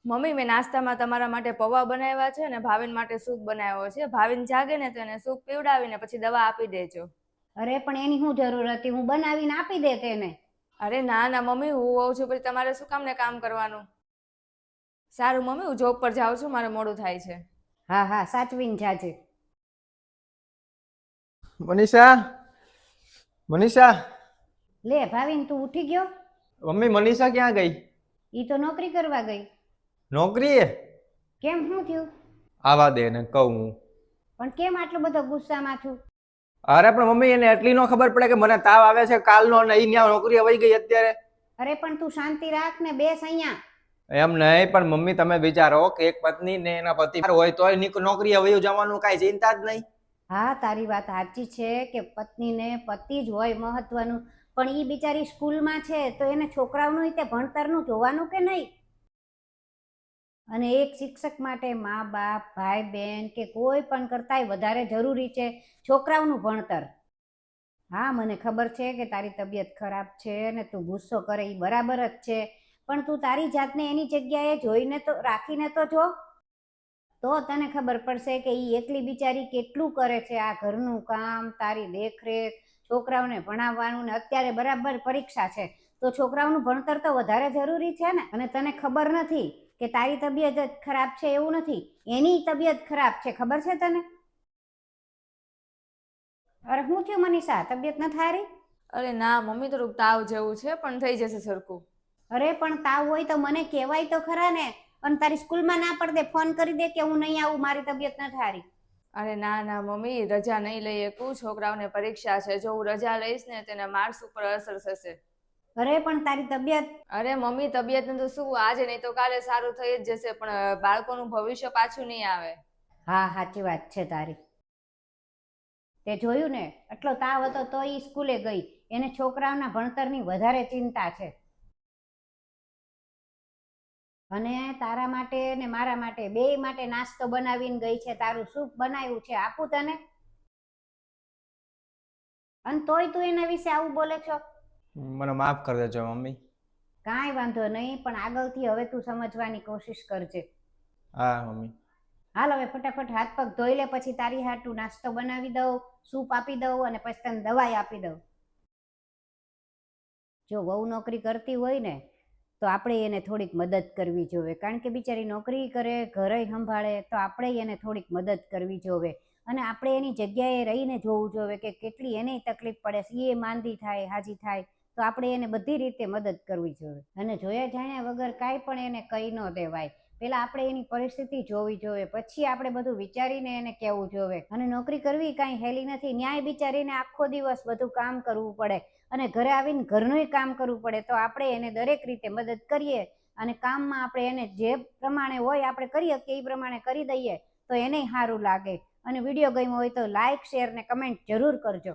Mummy મેં નાસ્તામાં તમારા માટે પૌવા બનાવ્યા છે ને ભાવિન માટે સૂપ બનાવ્યો છે. ભાવિન જાગે ને તો એને સૂપ પીવડાવીને પછી દવા આપી દેજો. અરે પણ એની શું જરૂર હતી? હું બનાવીને આપી દે તેને. અરે ના ના મમ્મી, હું હોઉં છું પછી તમારે શું કામ ને કામ કરવાનું. સારું મમ્મી, હું જોબ પર જાઉં છું, મારે મોડું થાય છે. હા હા, સાચવીને જાજે. મનીષા, મનીષા. લે ભાવિન, તું ઉઠી ગયો? મમ્મી મનીષા ક્યાં ગઈ? ઈ તો નોકરી કરવા ગઈ. નોકરીએ? કેમ, શું થયું? આવા દે ને કહું હું. પણ કેમ આટલો બધો ગુસ્સામાં છું? અરે પણ મમ્મી એને એટલી ન ખબર પડે કે મને તાવ આવે છે કાલનો ને ઈ ન્યા નોકરીએ વઈ ગઈ અત્યારે. અરે પણ તું શાંતિ રાખ ને, બેસ અહીંયા. એમ નહીં, પણ મમ્મી તમે વિચારો કે એક પત્ની ને એના પતિ હોય તોય નોકરીએ વયું જવાનું કાંઈ ચિંતા જ નહીં. હા, તારી વાત સાચી છે કે પત્નીને પતિ જ હોય મહત્વનું, પણ ઈ બિચારી સ્કૂલમાં છે તો એને છોકરાઓનું તે ભણતરનું જોવાનું કે નહીં? અને એક શિક્ષક માટે મા બાપ, ભાઈ બહેન કે કોઈ પણ કરતાંય વધારે જરૂરી છે છોકરાઓનું ભણતર. હા, મને ખબર છે કે તારી તબિયત ખરાબ છે ને તું ગુસ્સો કરે એ બરાબર જ છે, પણ તું તારી જાતને એની જગ્યાએ જોઈને તો રાખીને તો જો. તો તને ખબર પડશે કે એ એકલી બિચારી કેટલું કરે છે, આ ઘરનું કામ, તારી દેખરેખ, છોકરાઓને ભણાવવાનું, ને અત્યારે બરાબર પરીક્ષા છે તો છોકરાઓનું ભણતર તો વધારે જરૂરી છે ને. અને તને ખબર નથી કે તારી તબિયત જ ખરાબ છે એવું નથી, એની તબિયત ખરાબ છે, ખબર છે તને? અરે શું થયું મનીષા, તબિયત ન થારી? અરે ના મમ્મી, થોડુંક તાવ જેવું છે પણ થઈ જશે સરખું. અરે પણ તાવ હોય તો મને કહેવાય તો ખરા ને. અને તારી સ્કૂલમાં ના પડે, ફોન કરી દે કે હું નહીં આવું, મારી તબિયત ન થારી. અરે ના ના મમ્મી, રજા નહીં લઈ શકું, છોકરાઓને પરીક્ષા છે, જો હું રજા લઈશ ને તેને માર્ક્સ ઉપર અસર થશે. અરે પણ તારી તબિયત. અરે મમ્મી, તબિયતનું તો શું, આજે નહીં તો કાલે સારું થઈ જ જશે, પણ બાળકોનું ભવિષ્ય પાછું નહીં આવે. હા, સાચી વાત છે તારી. તે જોયું ને, એટલો તાવ હતો તો ઈ સ્કૂલે ગઈ. એને છોકરાઓના ભણતરની વધારે ચિંતા છે. અને તારા માટે ને મારા માટે, બેય માટે નાસ્તો બનાવીને ગઈ છે. તારું સૂપ બનાવ્યું છે, આપું તને? અને તોય તું એના વિશે આવું બોલે છો? મને માફ કરી દેજો મમ્મી. કાંઈ વાંધો નહીં, પણ આગળથી હવે તું સમજવાની કોશિશ કરજે. હા મમ્મી. હાલ હવે ફટાફટ હાથ પગ ધોઈ લે, પછી તારી હાટું નાસ્તો બનાવી દઉં, સૂપ આપી દઉં અને પછી તને દવાઈ આપી દઉં. જો વહુ નોકરી કરતી હોય ને તો આપણે એને થોડીક મદદ કરવી જોઈએ, કારણ કે બિચારી નોકરી કરે, ઘરે સંભાળે, તો આપણે એને થોડીક મદદ કરવી જોઈએ. અને આપણે એની જગ્યાએ રહીને જોવું જોઈએ કે કેટલી એને તકલીફ પડે છે, એ માંદી થાય, હાજી થાય, તો આપણે એને બધી રીતે મદદ કરવી જોઈએ. અને જોયા જાણ્યા વગર કાંઈ પણ એને કહી ન દેવાય. પેલા આપણે એની પરિસ્થિતિ જોવી જોઈએ, પછી આપણે બધું વિચારીને એને કહેવું જોઈએ. અને નોકરી કરવી કાંઈ હેલી નથી, ન્યાય બિચારીને આખો દિવસ બધું કામ કરવું પડે અને ઘરે આવીને ઘરનું કામ કરવું પડે, તો આપણે એને દરેક રીતે મદદ કરીએ અને કામમાં આપણે એને જે પ્રમાણે હોય આપણે કરીએ કે એ પ્રમાણે કરી દઈએ તો એને સારું લાગે. અને વિડીયો ગમ્યો હોય તો લાઈક, શેર ને કમેન્ટ જરૂર કરજો.